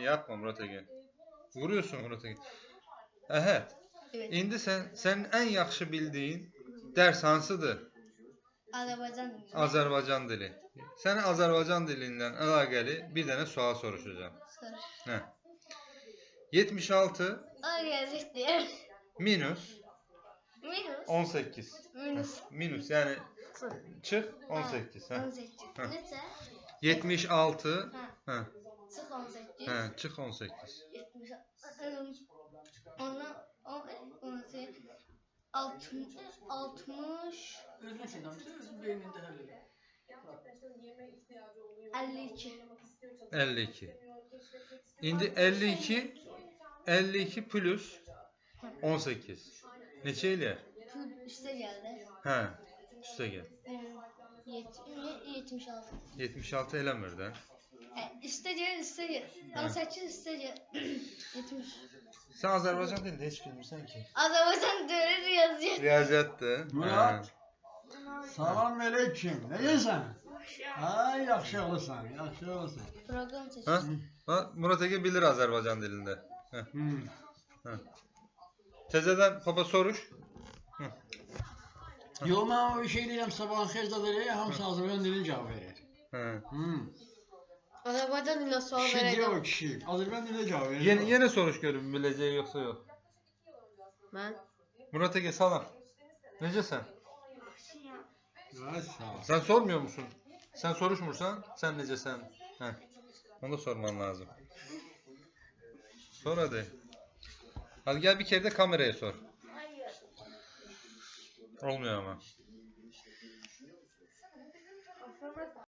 Yapma Murat Ege. Vuruyorsun Murat Ege. Evet. Evet. İndi senin en yaxşı bildiğin ders hansıdır? Azerbaycan dili. Azərbaycan dili. Sənə Azərbaycan dilindən əlaqəli bir dənə sual soruşacağam. Soru. Hə. 76 Yazıktır. minus Minus. 18. Minus. Minus yani çıx 18. Hə. 18. Hə. Neçə? 76 Hə. hə. Çıx 18. Hə, çıx 18. 70. Ona 18. 60. 60. Özün için danışır, özün beyninde hele. 52. 52. İndi 52 plus 18. Neçə eləyər? Üste geldi. Hə, üstə gəl. 76. 76 eləmir də. Üste gel, üste gel. 18 üste gel. 70. Sən Azərbaycan dilində heç bilmirsən ki. Azerbaycan dili yazıyor. Riyaziyyatdır. Murat. Salam aleyküm. Ne yesen? Ay yaxşı olursan, yaxşı olursan. Program seç. Hə? Ha, Murat Ege bilir Azərbaycan dilində. Hə. Hə. Təzədən papa soruş. Yo, ben o şey diyeceğim, sabahın xezdadır, hamısı Azerbaycan dilini cevap verir. Hə. Azerbaycan diline soru Kişi diyor vereceğim. o kişi, Azerbaycan dilini cevap verir. Yenə soruş görüm biləcəyi yoxsa yox. Ben. Murat Ege salam. Necəsən? Ay sağ ol. Sən sormuyor musun? Sən soruşmursan, sən necəsən? Hə. Onu da sorman lazım. Sor hadi. Hadi gel bir kere de kameraya sor. Hayır. Olmuyor ama.